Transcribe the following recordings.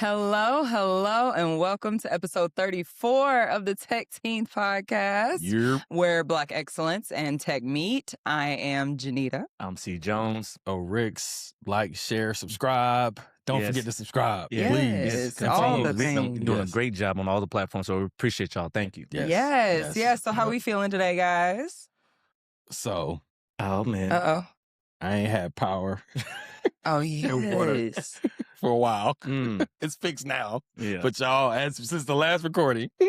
Hello, hello, and welcome to episode 34 of the Tech Teen Podcast, where Black excellence and tech meet. I am Janita. I'm C. Jones. Ricks. Like, share, subscribe. Don't forget to subscribe. Yes, Please. all the We're things. doing a great job on all the platforms, so we appreciate y'all. Thank you. Yes. So how we feeling today, guys? So, Oh, man. Uh-oh. I ain't had power Oh, yes. for a while. It's fixed now. Yeah. But y'all, since the last recording, I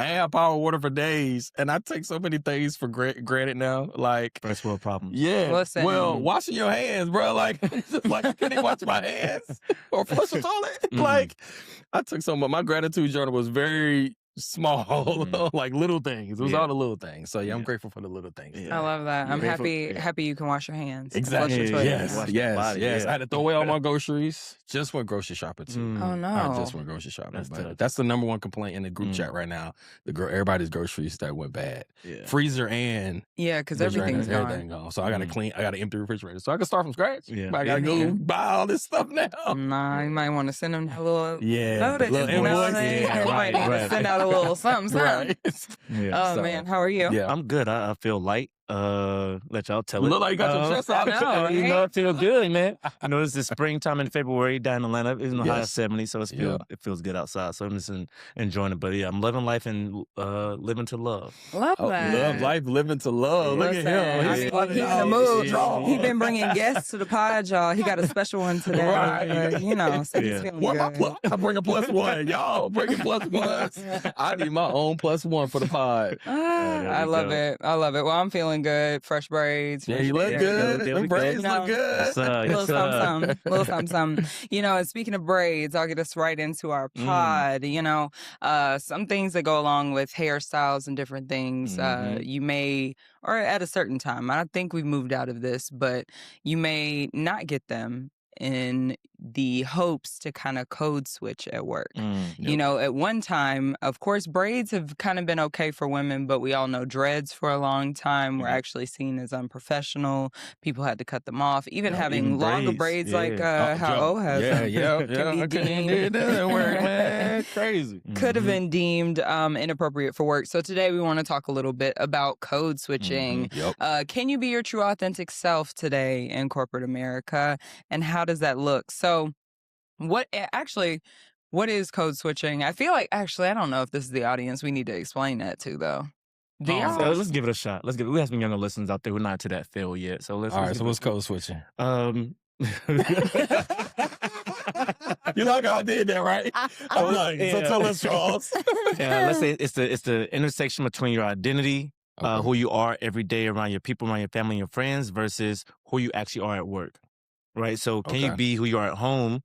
ain't had power water for days. And I take so many things for granted now. Like, First world problems. yeah. Listen. Well, washing your hands, bro. Like, it's just like I couldn't even wash my hands or flush the toilet. Like, I took so much. My gratitude journal was very small, like little things. It was all the little things. So I'm grateful for the little things. I love that. I'm Grateful- happy you can wash your hands. Exactly. Flush your toilet. Yes. Wash your body, Yes. yeah. I had to throw away all my groceries. Just went grocery shopping too. Oh, no. I just went grocery shopping. That's But tough. that's the number one complaint in the group chat right now. Everybody's groceries that went bad. Yeah. Freezer and Yeah, because refrigerator, everything's gone. everything gone. So I gotta clean. I gotta empty the refrigerator. So I can start from scratch. Yeah. But I gotta go buy all this stuff now. Nah, you might want to send them a little Yeah. notice. Little You know what I invoice. mean? Yeah, You might need to right. send out a little something. Right. Yeah. Oh, So, man. How are you? Yeah. I'm good. I feel light. Let y'all tell it. Look like you got your chest out. I know, You right? know, I feel good, man. I know it's the springtime in February down in Atlanta. It's in the high Yes. 70s, so it feels good outside. So I'm just enjoying it. But yeah, I'm living life and living to love. Love that. Love life, living to love. Look Listen, at him. I He's mean, like, he's in oh, the mood. strong. He's been bringing guests to the pod, y'all. He got a special one today. Right. So he's Yeah. feeling What my good. plus? I bring a plus one. Y'all bring a plus ones. I need my own plus one for the pod. I we love go. it. I love it. Well, I'm feeling good. Fresh braids. Yeah, fresh you look hair. good. there Them we go. braids You know, look good. Yes, Little yes, something, little something. You know, and speaking of braids, I'll get us right into our pod. You know, some things that go along with hairstyles and different things. You may, or at a certain time, I don't think we've moved out of this, but you may not get them in the hopes to kind of code switch at work. You know, at one time, of course, braids have kind of been okay for women, but we all know dreads for a long time were actually seen as unprofessional. People had to cut them off. Even having even longer braids, braids like yeah. how O has Yeah, them yeah. can be I couldn't deemed- do that work, man. Crazy. could have been deemed inappropriate for work. So today we want to talk a little bit about code switching. Yep. Can you be your true authentic self today in corporate America? And how does that look? So what is code switching? I feel like, actually, I don't know if this is the audience we need to explain that to, though. Do y'all? So let's give it a shot. We have some younger listeners out there who are not to that field yet. So let's. All right, let's so give what's it- code switching? You like how I did that, right? I was like, so tell us, Charles. Yeah, let's say it's the intersection between your identity, who you are every day around your people, around your family, and your friends, versus who you actually are at work, right? So can you Okay. be who you are at home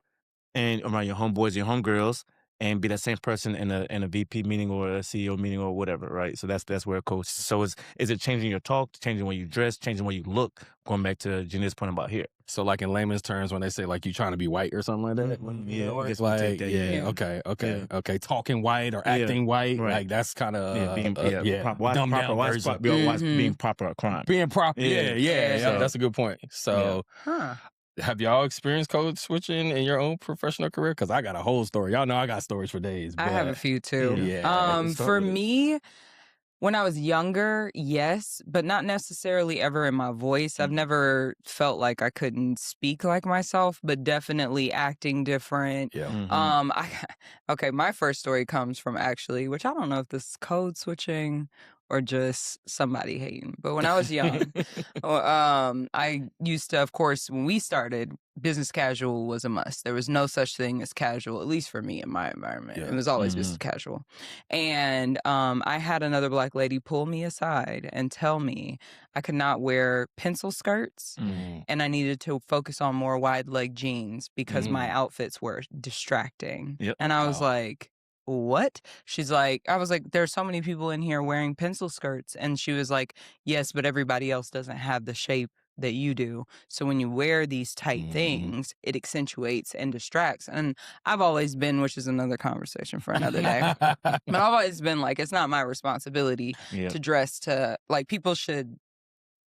and around your homeboys, your homegirls, and be that same person in a VP meeting or a CEO meeting or whatever, right? So that's where it goes. So is it changing your talk, changing the way you dress, changing the way you look? Going back to Jenna's point about here. So like in layman's terms, when they say like you trying to be white or something like that? Yeah, I guess It's we like, take that, yeah, yeah. okay. Talking white or acting white, right. like that's kind of being dumbed down version. being proper at crime. Being proper, Yeah. So- that's a good point. So, have y'all experienced code switching in your own professional career? Because I got a whole story. Y'all know I got stories for days. I have a but- few too. Yeah. let's start For with it. me, when I was younger, yes, but not necessarily ever in my voice. I've never felt like I couldn't speak like myself, but definitely acting different. Yeah. Okay, my first story comes from actually, which I don't know if this is code switching or just somebody hating. But when I was young, I used to, of course, when we started, business casual was a must. There was no such thing as casual, at least for me in my environment. Yeah. It was always business casual. And I had another Black lady pull me aside and tell me I could not wear pencil skirts and I needed to focus on more wide leg jeans because my outfits were distracting. Yep. And I was Wow. like, what? I was like, there's so many people in here wearing pencil skirts. And she was like, yes, but everybody else doesn't have the shape that you do. So when you wear these tight things, it accentuates and distracts. And I've always been, which is another conversation for another day, but I've always been like, it's not my responsibility Yeah. to dress to, like, people should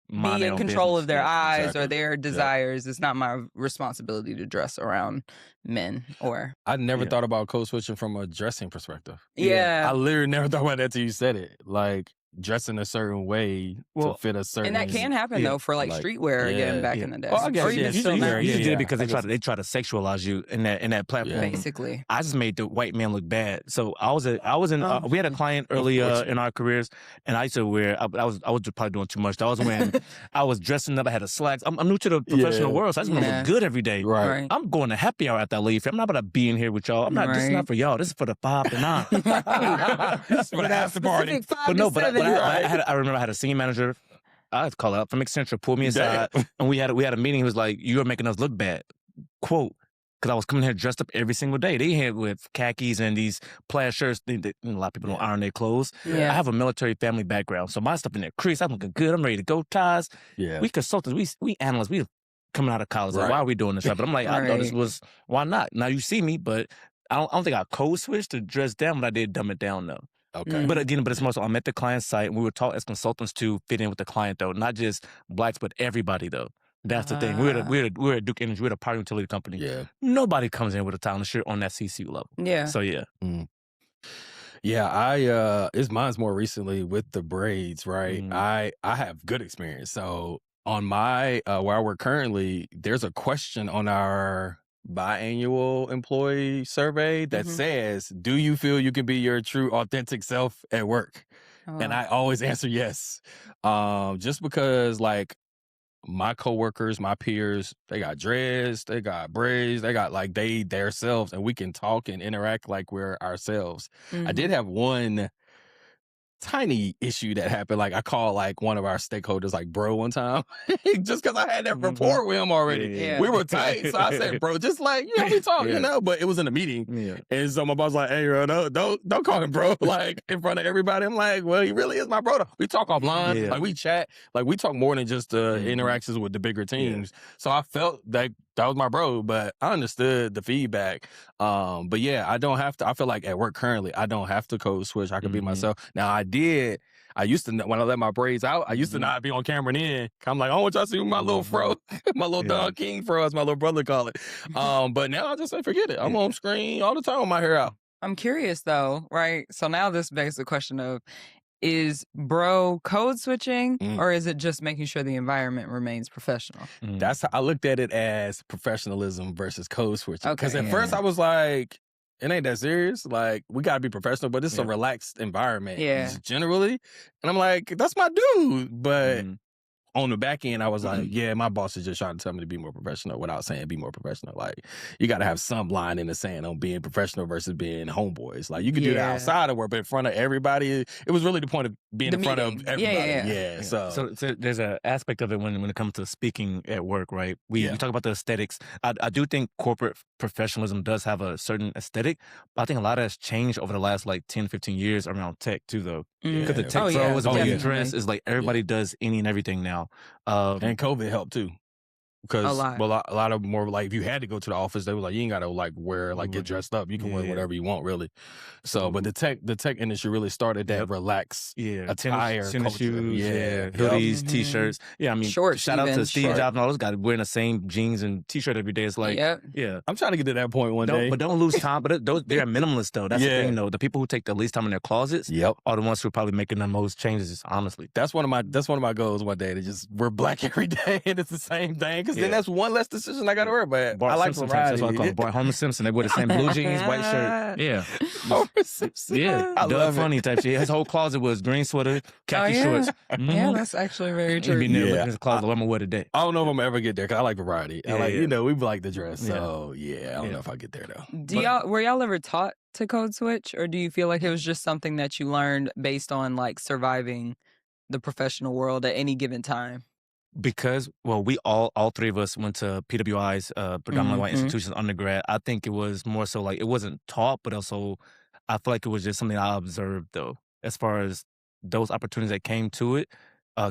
mind be their in own control business. of their Yeah, eyes or exactly. their desires. It's not my responsibility to dress around men or I never Yeah. thought about code switching from a dressing perspective. I yeah. literally never thought about that till you said it. Like dressing a certain way to Well, fit a certain. And that can happen yeah, though for like streetwear again back in the day. Oh, I guess, Or yeah, even still now. streetwear, You just did yeah. it because I they try to sexualize you in that platform. Basically. I just made the white man look bad. So I was in we had a client early in our careers, and I used to wear I was probably doing too much. I was dressing up. I had a slacks. I'm new to the professional world, so I just want to look good every day. Right. I'm going to happy hour after I leave. I'm not about to be in here with y'all. I'm not. This is not for y'all. This is for the 5 to 9. This is for the after party. I remember I had a senior manager. I'd call out from Accenture, pulled me aside, and we had a meeting. He was like, "You are making us look bad." Quote, because I was coming here dressed up every single day. They had with khakis and these plaid shirts. A lot of people don't iron their clothes. Yeah. I have a military family background, so my stuff in there crease. I'm looking good. I'm ready to go. Ties. Yeah. We consultants, we analysts, we coming out of college. Like, why are we doing this? Right? But I'm like, I thought this was, why not? Now you see me, but I don't think I code switched to dress down, but I did dumb it down though. Okay. But it's more so I'm at the client site, and we were taught as consultants to fit in with the client though, not just blacks, but everybody though. That's the thing. We're at Duke Energy. We're a power utility company. Yeah. Nobody comes in with a tie and a shirt on that CCU level. Yeah. So yeah. Yeah, mine's more recently with the braids, right? Mm. I have good experience. So on my where I work currently, there's a question on our biannual employee survey that says, "Do you feel you can be your true, authentic self at work?" And I always answer yes, just because like my coworkers, my peers, they got dreads, they got braids, they got like their selves, and we can talk and interact like we're ourselves. I did have one tiny issue that happened. Like I called like one of our stakeholders like bro one time just because I had that rapport with him already. Yeah. We were tight. So I said, bro, just like, we talk, but it was in a meeting. Yeah. And so my boss was like, hey, bro, don't call him bro, like in front of everybody. I'm like, well, he really is my brother. We talk offline, Yeah. like we chat, like we talk more than just interactions with the bigger teams. So I felt like that was my bro, but I understood the feedback. But yeah, I feel like at work currently, I don't have to code switch. I can be myself. Now I used to, when I let my braids out, I used to not be on camera then. I'm like, I want y'all to see my little fro, my little Don King fro, as my little brother call it. But now I just say, forget it. I'm on screen all the time with my hair out. I'm curious though, right? So now this begs the question of, is bro code switching or is it just making sure the environment remains professional? That's how I looked at it, as professionalism versus code switching. Okay, Because at first I was like, it ain't that serious. Like, we got to be professional, but it's a relaxed environment generally. And I'm like, that's my dude. But on the back end, I was like, yeah, my boss is just trying to tell me to be more professional without saying be more professional. Like, you got to have some line in the sand on being professional versus being homeboys. Like, you can do that outside of work, but in front of everybody, it was really the point of being in front of everybody. So there's an aspect of it when it comes to speaking at work, right? We talk about the aesthetics. I do think corporate professionalism does have a certain aesthetic, but I think a lot has changed over the last like 10, 15 years around tech too, though. Because the tech pros, the way you dress is like everybody does any and everything now. And COVID helped too. Because A lot. well, a lot of more like if you had to go to the office, they were like, you ain't gotta like wear like get dressed up. You can wear whatever you want, really. So, but the tech industry really started that relaxed attire tennis culture. shoes, hoodies, t-shirts. Yeah, I mean, Shorts shout out even, to Steve Jobs and all those guys wearing the same jeans and t-shirt every day. It's like, I'm trying to get to that point one day. But don't lose time. But they're minimalists though. That's the thing though. The people who take the least time in their closets are the ones who are probably making the most changes. Honestly, that's one of my goals one day, to just wear black every day and it's the same thing. Because then that's one less decision I got to worry about. Bart I like Simpson variety. That's what I call him. Bart Homer Simpson. They wear the same blue jeans, white shirt. Yeah. Homer Simpson. Yeah. I love Funny type shit. His whole closet was green sweater, khaki shorts. Yeah, that's actually very true. He'd be there in his closet. What I'm gonna wear today. I don't know if I'm ever get there because I like variety. I like, we like the dress. So I don't know if I get there though. Were y'all ever taught to code switch, or do you feel like it was just something that you learned based on like surviving the professional world at any given time? Because, well, we all three of us went to PWI's, predominantly white institutions, undergrad. I think it was more so like, it wasn't taught, but also I feel like it was just something I observed though, as far as those opportunities that came to it,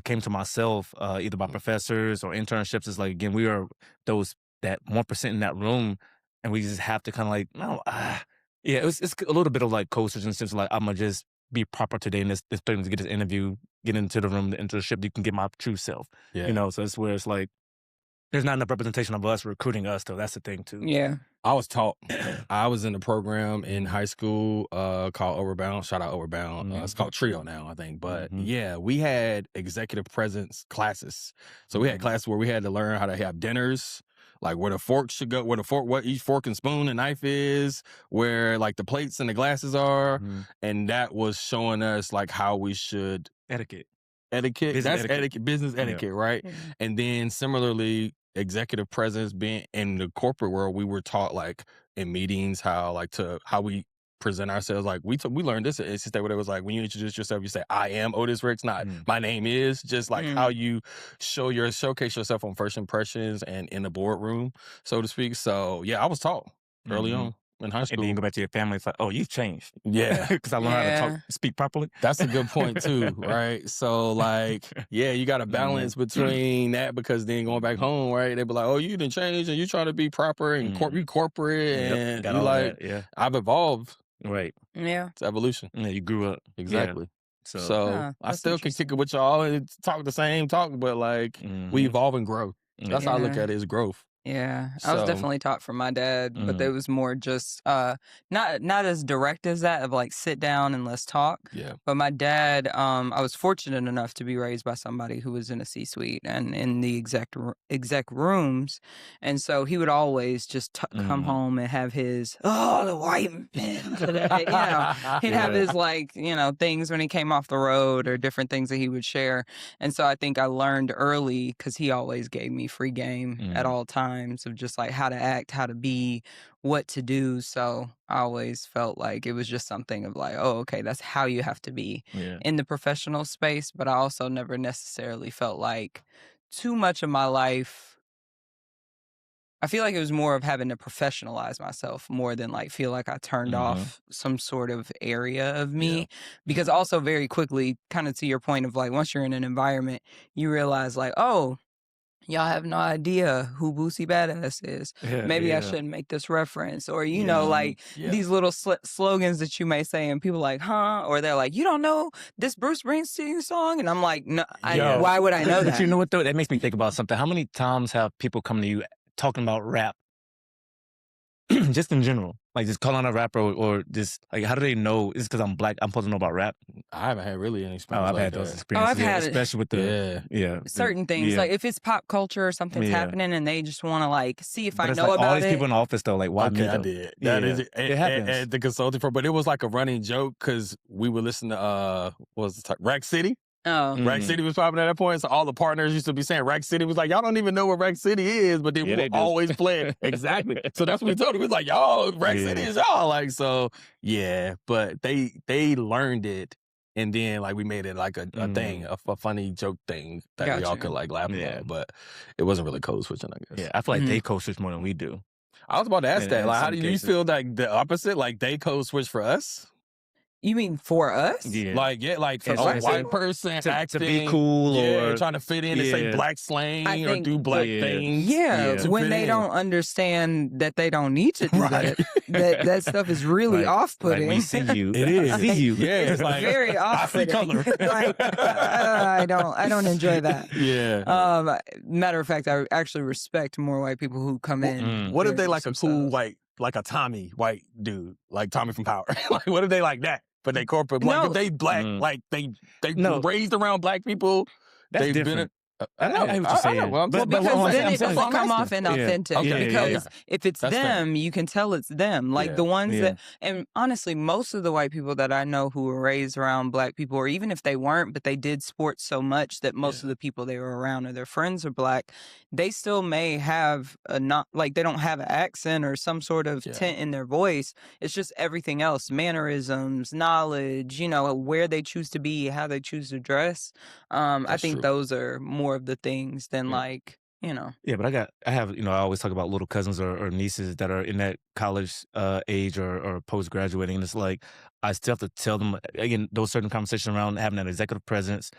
came to myself, either by professors or internships. It's like, again, we are that 1% in that room, and we just have to kind of like, it's a little bit of like code switch in the sense of like, I'm gonna just be proper today in this thing to get this interview, get into the room, the internship, you can get my true self. Yeah. You know, so that's where it's like, there's not enough representation of us recruiting us, though. That's the thing, too. Yeah. I was taught. I was in a program in high school called Overbound. Shout out Overbound. It's called Trio now, I think. But yeah, we had executive presence classes. So we had classes where we had to learn how to have dinners, like where the fork should go, what each fork and spoon and knife is, where like the plates and the glasses are, and that was showing us like how we should etiquette. Business etiquette, right? And then similarly, executive presence being in the corporate world, we were taught like in meetings how we present ourselves. Like we learned this at NC State, where it was like when you introduce yourself, you say, "I am Otis Ricks," not "My name is." Just like how you showcase yourself on first impressions and in the boardroom, so to speak. So yeah, I was taught early on in high school. And then you go back to your family, it's like, oh, you've changed. Yeah. Because I learned how to speak properly. That's a good point too, right? So like, yeah, you got to balance between that, because then going back home, right? They be like, oh, you didn't change and you trying to be proper and be corporate, and you like, I've evolved. Right. Yeah. It's evolution. Yeah, you grew up. Exactly. Yeah. So I still can kick it with y'all and talk the same talk, but like we evolve and grow. That's how I look at it, is growth. Yeah, I was definitely taught from my dad, but it was more just not as direct as that, of like sit down and let's talk. Yeah. But my dad, I was fortunate enough to be raised by somebody who was in a C-suite and in the exec rooms, and so he would always just come home and have his the white men today. You know, he'd have his like things when he came off the road or different things that he would share, and so I think I learned early because he always gave me free game at all times. Of just like how to act, how to be, what to do. So I always felt like it was just something of like, oh, okay, that's how you have to be in the professional space. But I also never necessarily felt like too much of my life. I feel like it was more of having to professionalize myself more than like feel like I turned off some sort of area of me. Because also very quickly, kind of to your point of like, once you're in an environment, you realize like, oh, y'all have no idea who Boosie Badass is. Maybe I shouldn't make this reference. Or, like these little slogans that you may say and people like, huh? Or they're like, you don't know this Bruce Springsteen song? And I'm like, no, why would I know that? But you know what, though? That makes me think about something. How many times have people come to you talking about rap? Just in general. Like just calling a rapper or just like, how do they know? Is it because I'm black? I'm supposed to know about rap? I haven't had really any experience. I've had those experiences. I've had especially with the certain things. Like if it's pop culture or something's happening and they just want to like see if I know like about all these people in the office though, like why me? I did. That is it happens at the consulting firm, but it was like a running joke because we would listen to what was the Rack City. Oh. Rack City was popping at that point, so all the partners used to be saying Rack City. Was like, y'all don't even know what Rack City is, but then we would always play it. Exactly. So that's what we told them. We was like, y'all, Rack City is y'all. Like, so yeah, but they learned it, and then like we made it like a thing, a funny joke thing that we all could like laugh about, but it wasn't really code switching, I guess. Yeah, I feel like they code switch more than we do. I was about to ask that. Like, how do you feel like the opposite? Like they code switch for us? You mean for us? Yeah. Like for a white person acting to be cool or trying to fit in and say black slang or do black things. Yeah, when they don't understand that they don't need to do that stuff is really off-putting. Like we see you. It is. I see you. Yeah, it's like very off-putting. I see color. Like, I don't enjoy that. Yeah. Matter of fact, I actually respect more white people who come in. What if they like a cool like a Tommy white dude, like Tommy from Power? Like what if they like that? But they corporate black. If they black, like they raised around black people. That's they've different. I know what you're saying. Because then it doesn't come off inauthentic. Because if it's That's them, you can tell it's them. Like the ones that, and honestly, most of the white people that I know who were raised around black people, or even if they weren't, but they did sports so much that most of the people they were around or their friends are black, they still may have they don't have an accent or some sort of tint in their voice. It's just everything else, mannerisms, knowledge, where they choose to be, how they choose to dress. I think those are more of the things than Yeah, but I have I always talk about little cousins or nieces that are in that college age or post graduating, and it's like I still have to tell them again those certain conversations around having that executive presence.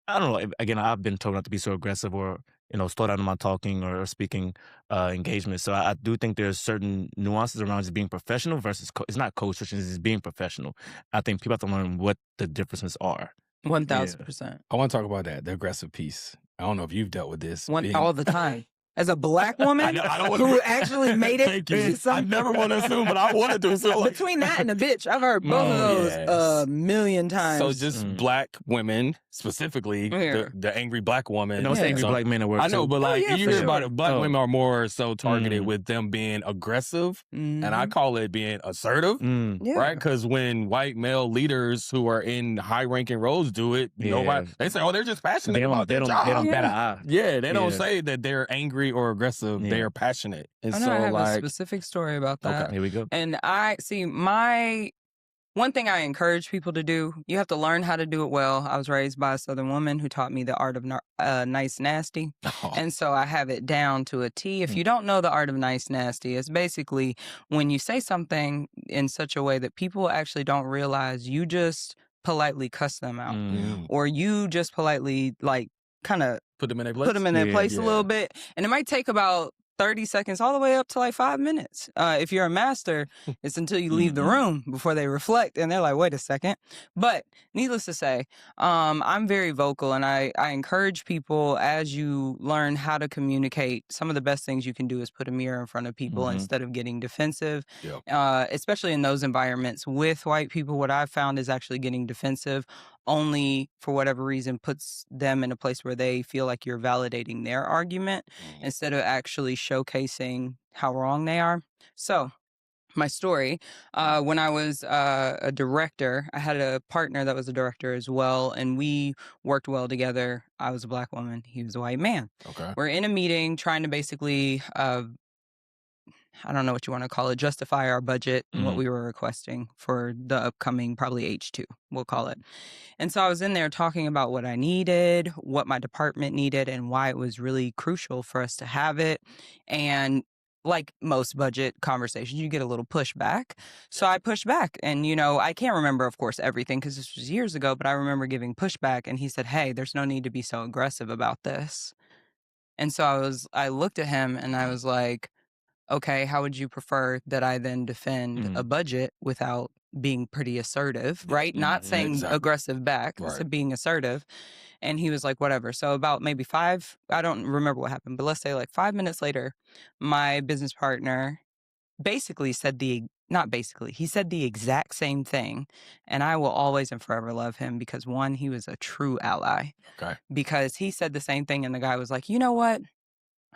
I don't know. Again, I've been told not to be so aggressive or, slow down in my talking or speaking engagement. So I do think there's certain nuances around just being professional versus it's not code switching, it's just being professional. I think people have to learn what the differences are. Yeah. 1000%. I want to talk about that, the aggressive piece. I don't know if you've dealt with this. All the time. As a black woman I don't who actually made it. Thank you. I never want to assume, but I wanted to assume. Between that and a bitch, I've heard both of those a million times. So just black women, specifically, the angry black woman. No, it's angry black men at work. I know, but like you hear about it, black Oh. women are more so targeted with them being aggressive, and I call it being assertive, right? Because when white male leaders who are in high-ranking roles do it, nobody they say, "Oh, they're just passionate about their job." They don't bat an eye. Yeah, they don't say that they're angry or aggressive. They are passionate. And I know, I have a specific story about that. Okay, here we go. And one thing I encourage people to do, you have to learn how to do it well. I was raised by a Southern woman who taught me the art of nice nasty. And so I have it down to a T. If you don't know the art of nice nasty, it's basically when you say something in such a way that people actually don't realize you just politely cuss them out. Or you just politely kind of put them in their place a little bit. And it might take about 30 seconds all the way up to like 5 minutes. If you're a master, it's until you leave the room before they reflect and they're like, wait a second. But needless to say, I'm very vocal, and I encourage people, as you learn how to communicate, some of the best things you can do is put a mirror in front of people instead of getting defensive. Especially in those environments with white people, what I've found is actually getting defensive only for whatever reason puts them in a place where they feel like you're validating their argument instead of actually showcasing how wrong they are. So my story, when I was a director, I had a partner that was a director as well, and we worked well together. I was a black woman, he was a white man. Okay. We're in a meeting trying to basically I don't know what you want to call it, justify our budget and what we were requesting for the upcoming probably H2, we'll call it. And so I was in there talking about what I needed, what my department needed, and why it was really crucial for us to have it. And like most budget conversations, you get a little pushback. So I pushed back. And, I can't remember, of course, everything because this was years ago, but I remember giving pushback. And he said, hey, there's no need to be so aggressive about this. And so I looked at him and I was like, okay, how would you prefer that I then defend a budget without being pretty assertive, right? Not saying aggressive back, so being assertive. And he was like, whatever. So about maybe I don't remember what happened, but let's say like 5 minutes later, my business partner basically said he said the exact same thing. And I will always and forever love him because one, he was a true ally. Okay. Because he said the same thing and the guy was like, you know what?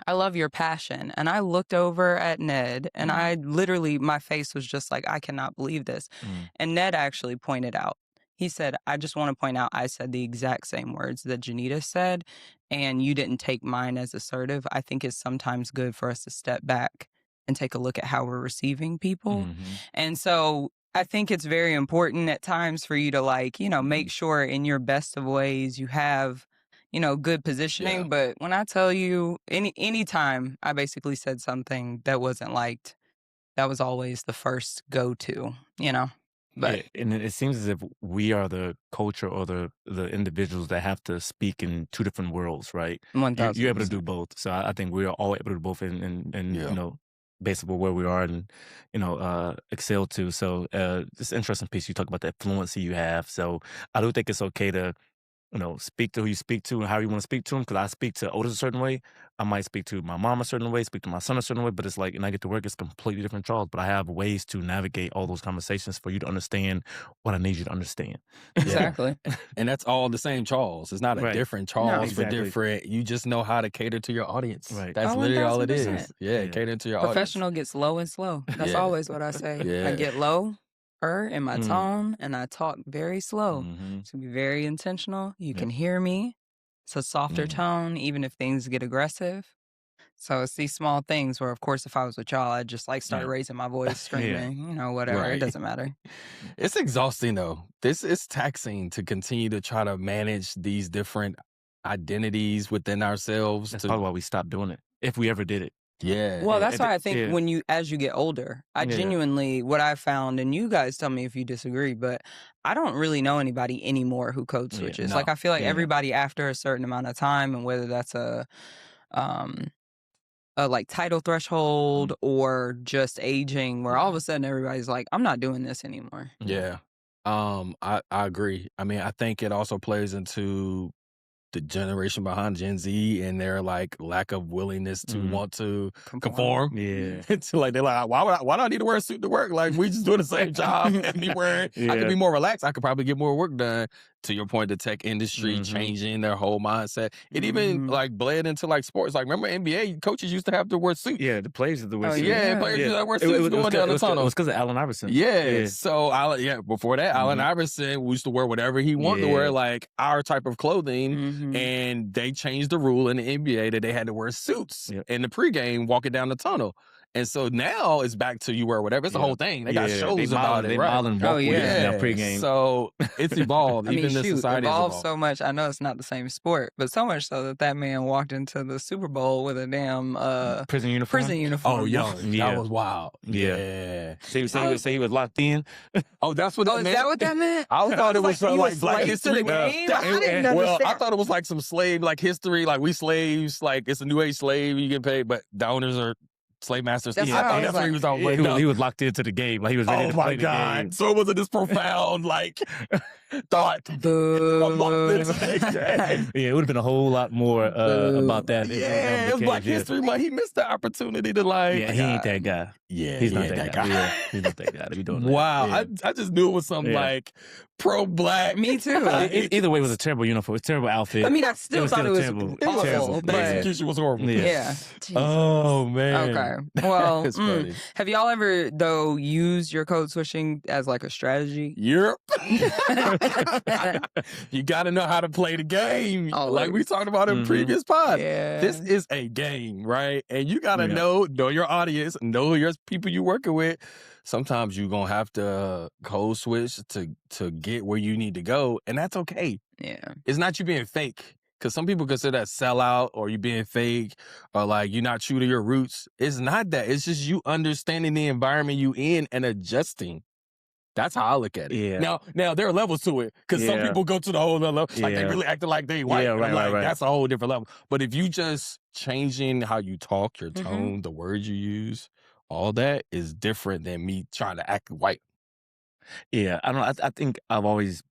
I love your passion. And I looked over at Ned and I literally, my face was just like, I cannot believe this. And Ned actually pointed out, he said, I just want to point out, I said the exact same words that Janita said, and you didn't take mine as assertive. I think it's sometimes good for us to step back and take a look at how we're receiving people. And so I think it's very important at times for you to make sure in your best of ways you have good positioning. But when I tell you any time I basically said something that wasn't liked, that was always the first go-to, But and it seems as if we are the culture or the individuals that have to speak in two different worlds, right? 1000%. You're able to do both. So I think we are all able to do both and based on where we are and, excel to. So it's an interesting piece. You talk about the fluency you have. So I do think it's okay to speak to who you speak to and how you want to speak to them. Because I speak to others a certain way. I might speak to my mom a certain way, speak to my son a certain way. But it's like, and I get to work, it's completely different, Charles. But I have ways to navigate all those conversations for you to understand what I need you to understand. Exactly. And that's all the same Charles. It's not a different Charles, but different. You just know how to cater to your audience. Right. That's literally all it is. 1000%. Yeah, catering to your Professional audience. gets low and slow. That's always what I say. I get low in my tone and I talk very slow. To be very intentional. You can hear me. It's a softer tone, even if things get aggressive. So it's these small things where, of course, if I was with y'all, I'd just start raising my voice, screaming, whatever. It doesn't matter. It's exhausting though. This is taxing to continue to try to manage these different identities within ourselves. That's probably why we stopped doing it. If we ever did it. Yeah. Well, that's why I think yeah. when as you get older, I genuinely, what I found, and you guys tell me if you disagree, but I don't really know anybody anymore who code switches. no. Like, I feel like everybody after a certain amount of time, and whether that's um, a like title threshold or just aging, where all of a sudden everybody's like, I'm not doing this anymore. Yeah. I agree. I mean, I think it also plays into the generation behind Gen Z and their like lack of willingness to want to conform. Yeah. It's like they're like, why do I need to wear a suit to work? Like we just doing the same job and me wearing. I could be more relaxed. I could probably get more work done. To your point, the tech industry changing their whole mindset. It even like bled into like sports. Like remember NBA coaches used to have to wear suits. Yeah, the players used to wear suits. Yeah, players used to wear suits going down the tunnel. It was because of Allen Iverson. Yeah. So before that, Allen Iverson used to wear whatever he wanted to wear, like our type of clothing. And they changed the rule in the NBA that they had to wear suits in the pregame walking down the tunnel. And so now it's back to you wear whatever. It's the whole thing. They got shows about it, right? Now pregame. So it's evolved. Even the society has evolved so much. I know it's not the same sport, but so much so that man walked into the Super Bowl with a damn prison uniform. Oh, that was wild. Yeah. So he was locked in. Oh, that's what that meant? Is that what that meant? I thought it was like Black History. I didn't understand. I thought it was like some slave like history, like we slaves, like it's a new age slave, you get paid, but the owners are slave masters. That's that's what he was talking about. He was locked into the game. Like he was ready to play the game. So it wasn't this profound like thought. Yeah, it would have been a whole lot more about that. Yeah, it was Black History Month. He missed the opportunity to like. Yeah, he ain't that guy. Yeah, he's not that guy. Yeah, he's not that guy to be doing that. Wow, I just knew it was something like pro-black. Me too. Either way, it was a terrible uniform. It was a terrible outfit. I mean, I still thought it was awful. The execution was horrible. Yeah. Oh man. Okay. Well, funny. Have y'all ever though used your code switching as like a strategy? Yep. You got to know how to play the game. Like we talked about in previous pods. Yeah. This is a game, right? And you got to know your audience, know your people you're working with. Sometimes you're going to have to code switch to get where you need to go, and that's okay. Yeah. It's not you being fake. Because some people consider that sellout or you being fake or like you're not true to your roots. It's not that. It's just you understanding the environment you in and adjusting. That's how I look at it. Yeah. Now there are levels to it because some people go to the whole other level. Like they really acting like they white. Yeah, right. That's a whole different level. But if you just changing how you talk, your tone, the words you use, all that is different than me trying to act white. Yeah, I don't know. I think I've always,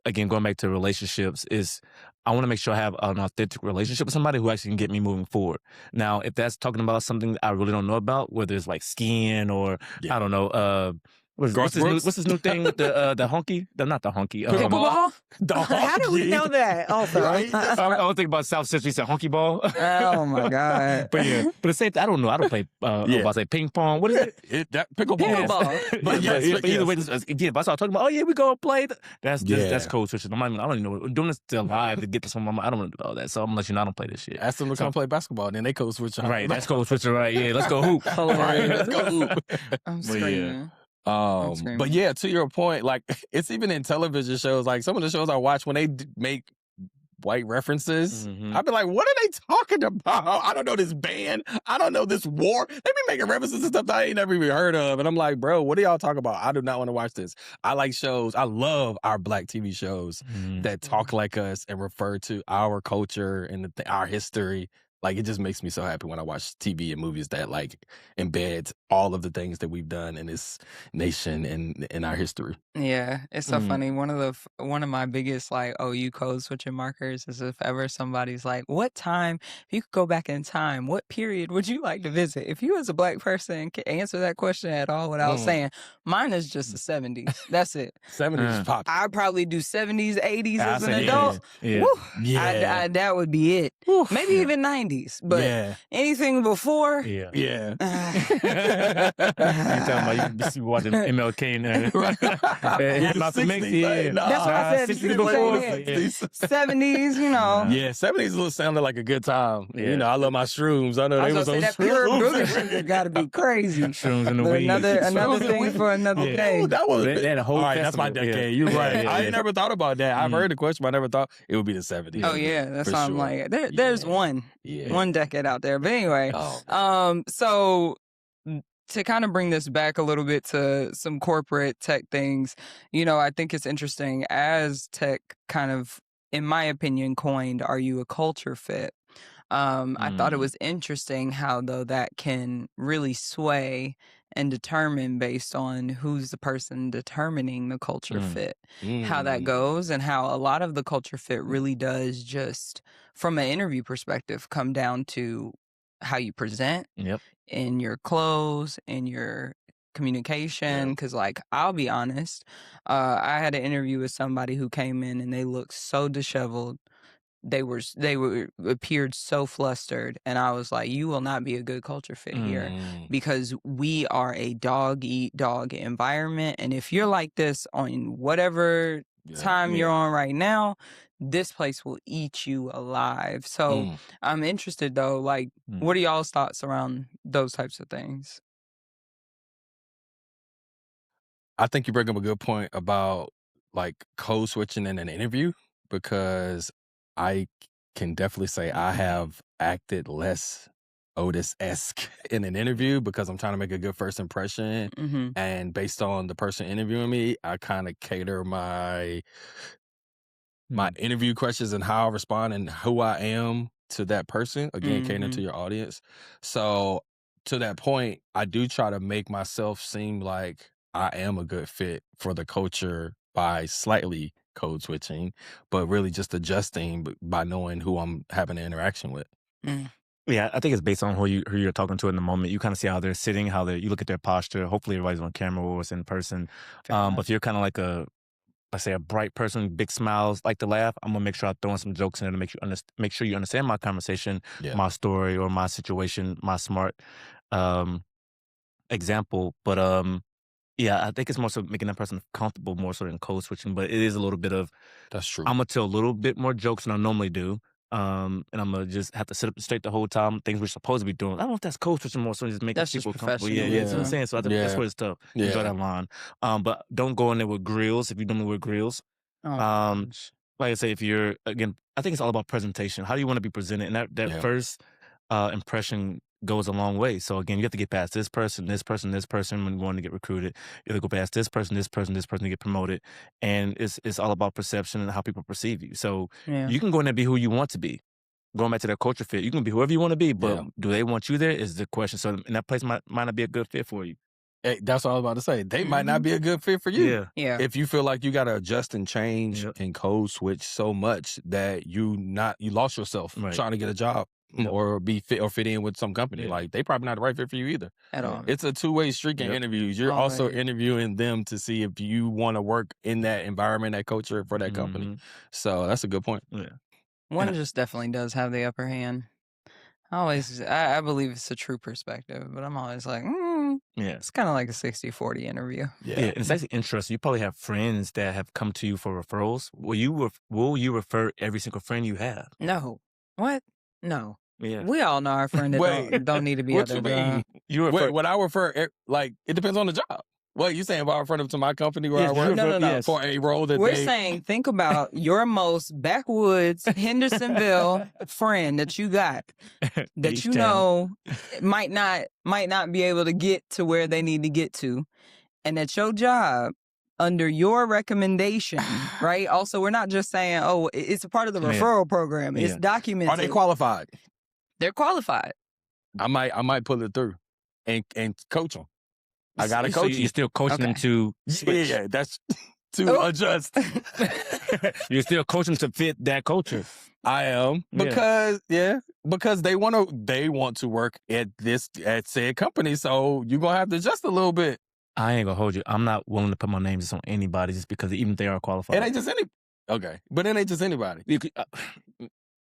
again, going back to relationships, is I want to make sure I have an authentic relationship with somebody who actually can get me moving forward. Now, if that's talking about something I really don't know about, whether it's like skiing or, I don't know, what's this new thing with the honky? Not the honky. Pickleball? How do we know that? Also, right? I was thinking about South Central. He said honky ball. Oh my god! But the same thing. I don't know. I don't play. I say ping pong. What is it? That pickleball. Pickleball. But either way, if I start talking about, we go and play. That's code switching. I don't even know. I'm doing this still live to get to someone. I don't want to do all that. So I'm gonna let you know I don't play this shit. Ask them to come play basketball. Then they code switch. Right. That's code switching. Right. Yeah. Let's go hoop. Right. Let's go hoop. I'm screaming. But yeah, to your point, like it's even in television shows, like some of the shows I watch when they make white references, I'd be like, what are they talking about? I don't know this band. I don't know this war. They be making references to stuff that I ain't never even heard of. And I'm like, bro, what are y'all talking about? I do not want to watch this. I like shows. I love our Black TV shows that talk like us and refer to our culture and our history. Like, it just makes me so happy when I watch TV and movies that, like, embed all of the things that we've done in this nation and in our history. Yeah, it's so funny. One of my biggest, like, OU code switching markers is if ever somebody's like, what time, if you could go back in time, what period would you like to visit? If you as a Black person can answer that question at all without saying, mine is just the 70s. That's it. 70s pop. I'd probably do 70s, 80s as an 80s. adult. Yeah. Woo, Yeah. that would be it. Maybe even 90s. But anything before, Yeah. You talking about you watching MLK and Malcolm X? Yeah, That's what I said. 60s before. before. 70s, you know. Yeah, 70s sounded like a good time. Yeah. You know, I love my shrooms. I know I they was was gonna on say that pure booger shrooms. sugar got to be crazy. Shrooms and the But weed. another thing for another Yeah. day. Ooh, that was They had a whole all right. That's my festival. decade. Yeah. You're right. Yeah, I yeah. ain't never thought about that. I've heard the question, but I never thought it would be the 70s. Oh yeah, that's For why I'm sure. like, there's one decade out there. But anyway, so to kind of bring this back a little bit to some corporate tech things, you know, I think it's interesting as tech kind of, in my opinion, coined, "Are you a culture fit?" I thought it was interesting how, though, that can really sway and determine based on who's the person determining the culture fit, how that goes, and how a lot of the culture fit really does just, from an interview perspective, come down to how you present Yep. in your clothes, in your communication. Because, like, I'll be honest, I had an interview with somebody who came in and they looked so disheveled. They appeared so flustered, and I was like, "You will not be a good culture fit here, because we are a dog eat dog environment, and if you're like this on whatever time you're on right now, this place will eat you alive." So I'm interested though, like, what are y'all's thoughts around those types of things? I think you bring up a good point about like code switching in an interview, because I can definitely say I have acted less Otis-esque in an interview because I'm trying to make a good first impression. And based on the person interviewing me, I kind of cater my interview questions and how I respond and who I am to that person. Again, catering to your audience. So to that point, I do try to make myself seem like I am a good fit for the culture by slightly code switching, but really just adjusting by knowing who I'm having an interaction with. Yeah, I think it's based on who you're talking to in the moment. You kind of see how they're sitting, you look at their posture. Hopefully everybody's on camera or it's in person. But if you're kind of like let's say a bright person, big smiles, like to laugh, I'm gonna make sure I throw in some jokes in there to make sure you understand my conversation, my story, or my situation, my smart example. But yeah, I think it's more so making that person comfortable more so than code switching. But it is a little bit of, that's true. I'm gonna tell a little bit more jokes than I normally do. And I'm gonna just have to sit up straight the whole time. Things we're supposed to be doing. I don't know if that's code switching more so just making That's just people comfortable. Yeah, professionalism. that's what I'm saying. So I think that's where it's tough. Enjoy that line. But don't go in there with grills if you don't know with grills. Like I say, if you're, again, I think it's all about presentation. How do you want to be presented? And that first impression goes a long way. So again, you have to get past this person when going to get recruited. You have to go past this person to get promoted. And it's all about perception and how people perceive you. So you can go in there and be who you want to be. Going back to that culture fit, you can be whoever you want to be, but do they want you there is the question. So and that place might not be a good fit for you. Hey, that's what I was about to say. They might not be a good fit for you. Yeah. If you feel like you got to adjust and change and code switch so much that you lost yourself trying to get a job or be fit or fit in with some company. Like, they probably not the right fit for you either. At all. It's a two-way street in interviews. You're also interviewing them to see if you want to work in that environment, that culture for that company. So that's a good point. Yeah. One just definitely does have the upper hand. I believe it's a true perspective, but I'm always like, it's kind of like a 60-40 interview. Yeah, and it's actually interesting. You probably have friends that have come to you for referrals. Will you refer every single friend you have? No. What? No. Yeah. We all know our friend that don't need to be What at you their mean? job. When I refer, like, it depends on the job. What you saying about referring them to my company where I work? No. For a role that We're saying, think about your most backwoods Hendersonville friend that you got that you know might not be able to get to where they need to get to, and at your job under your recommendation, right? Also, we're not just saying, oh, it's a part of the referral program. It's documented. Are they qualified? They're qualified. I might pull it through and coach them. I gotta coach you. You're still coaching them to switch. Yeah, that's to adjust. You're still coaching to fit that culture. I am because they want to work at said company. So you're gonna have to adjust a little bit. I ain't gonna hold you. I'm not willing to put my name just on anybody just because even if they are qualified. It ain't just anybody.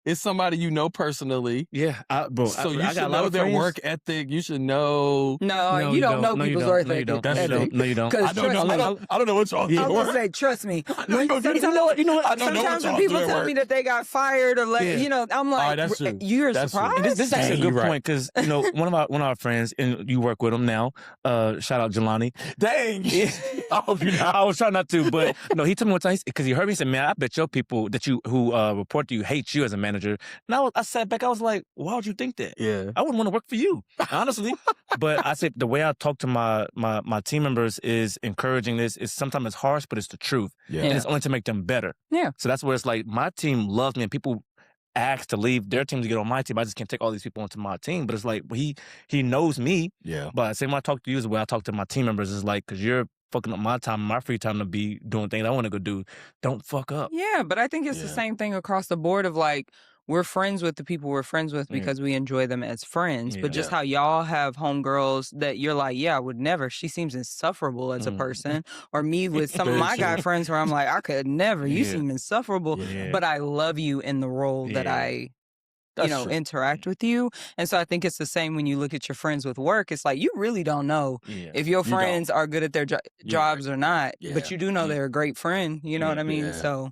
it's somebody you know personally. Yeah, bro. So you I should got a lot know of their friends. work ethic. You should know. No, you don't know No, you people's don't. work No, you ethic. don't. No, you don't. No, you don't. Because I don't know. I don't know what y'all Yeah. do. I was gonna say, trust me. You know what? You know what? I don't know what Sometimes y'all when people do at tell work. me that they got fired or let, Yeah. I'm like, that's true. you're That's true. surprised? And this is actually a Dang, good you right. point because one of our friends, and you work with him now. Shout out Jelani. Dang. Yeah. I hope you not. I was trying not to, but no, he told me one time because he heard me say, "Man, I bet your people that who report to you hate you as a manager." And I sat back, I was like, "Why would you think that? Yeah. I wouldn't want to work for you, honestly." But I said the way I talk to my team members is encouraging. This is sometimes it's harsh, but it's the truth, Yeah. and it's only to make them better. Yeah. So that's where it's like my team loves me, and people ask to leave their team to get on my team. I just can't take all these people onto my team. But it's like he knows me. Yeah. But same when I talk to you is the way I talk to my team members is like, because you're fucking up my time, my free time to be doing things I want to go do. Don't fuck up. Yeah, but I think it's the Yeah. same thing across the board of like, we're friends with the people we're friends with because we enjoy them as friends. But just Yeah. how y'all have homegirls that you're like, yeah, I would never. She seems insufferable as a person. Or me with some of Very my guy true. friends where I'm like, I could never. You Yeah. seem insufferable. Yeah. But I love you in the role that Yeah. I That's true. interact with you. And so I think it's the same when you look at your friends with work. It's like, you really don't know Yeah. if your You don't. friends are good at their jobs or not, Yeah. but you do know they're a great friend. You know what I mean? Yeah. So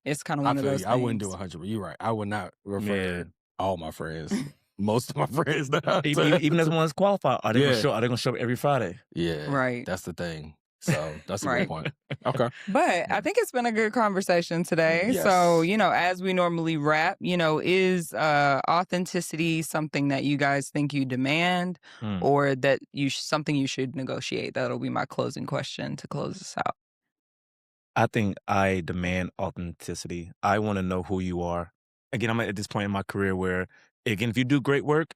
it's kind of I one of feel those you. things. I wouldn't do 100, but you're right. I would not refer Yeah. all my friends. Most of my friends that Even as one's qualified, are they Yeah. gonna show? Are they gonna show up every Friday? Yeah. Right. That's the thing. So that's a Right. good point. Okay. But I think it's been a good conversation today. Yes. So, as we normally wrap, is authenticity something that you guys think you demand or that something you should negotiate? That'll be my closing question to close this out. I think I demand authenticity. I want to know who you are. Again, I'm at this point in my career where, again, if you do great work,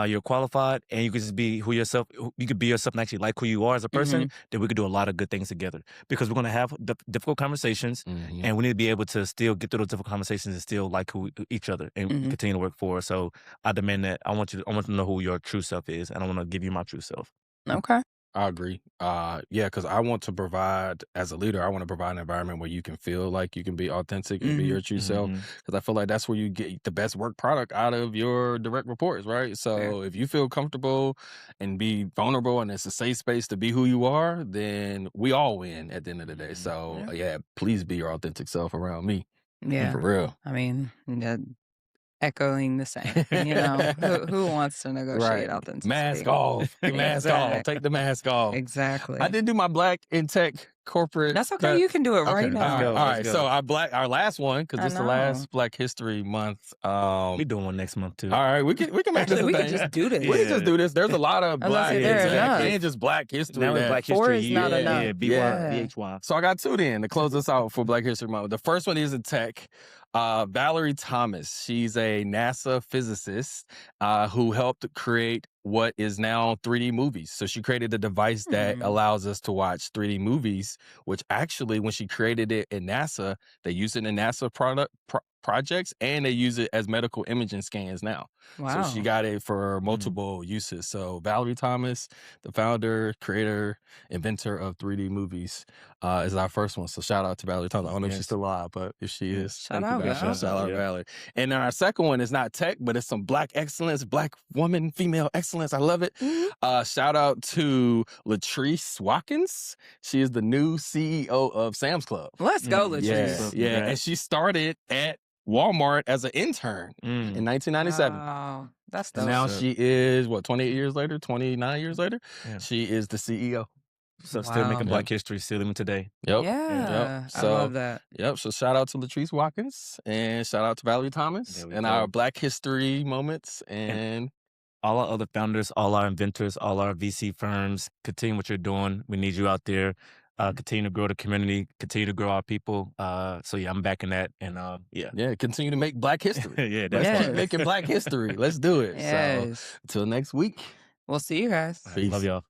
you're qualified, and you could just be you could be yourself and actually like who you are as a person, then we could do a lot of good things together. Because we're going to have difficult conversations, and we need to be able to still get through those difficult conversations and still like each other and continue to work for us. So I demand that. I want to know who your true self is, and I want to give you my true self. Okay. I agree. Yeah, because I want to provide, as a leader, I want to provide an environment where you can feel like you can be authentic and be your true self. Because I feel like that's where you get the best work product out of your direct reports, right? So if you feel comfortable and be vulnerable and it's a safe space to be who you are, then we all win at the end of the day. So yeah, please be your authentic self around me. Yeah. For real. I mean, echoing the same. Who wants to negotiate authenticity? Mask off. Mask off. Take the mask off. Exactly. I did do my black in tech corporate. That's okay. You can do it right now. go. All Let's right. go. So our last one, because I this is the know. last Black History Month. We doing one next month too. All right, we can make this Actually, a we thing. could just do this. We can just do this. There's a lot of I was gonna Black say, there history. enough. And just Black history. Now it's that- Black Four History is not Year. enough. Yeah, Yeah. BHY. So I got two then to close this out for Black History Month. The first one is in tech. Valerie Thomas. She's a NASA physicist who helped create what is now 3D movies. So she created a device that allows us to watch 3D movies, which actually, when she created it in NASA, they use it in NASA projects, and they use it as medical imaging scans now. Wow. So she got it for multiple uses. So Valerie Thomas, the founder, creator, inventor of 3D movies, is our first one. So shout out to Valerie Thomas. I don't know if she's still alive, but if she is, Shout thank you, out, Valerie. Val. Shout out, Valerie. And then our second one is not tech, but it's some Black excellence, Black woman, female excellence. I love it. Shout out to Latrice Watkins. She is the new CEO of Sam's Club. Let's go, Latrice. Yeah. And she started at Walmart as an intern in 1997. Wow. That's dope. And now she is, 28 years later, 29 years later, Yeah. she is the CEO. So still making Wow. Black History, still even today. Yep. Yeah. Yep. I So, love that. Yep. So shout out to Latrice Watkins and shout out to Valerie Thomas There we and go. our Black History moments. And All our other founders, all our inventors, all our VC firms, continue what you're doing. We need you out there. Continue to grow the community, continue to grow our people. So yeah, I'm backing that. And yeah. continue to make Black history. Yeah, Let's that's Yes. keep making Black history. Let's do it. So Yes. until next week. We'll see you guys. Peace. Love y'all.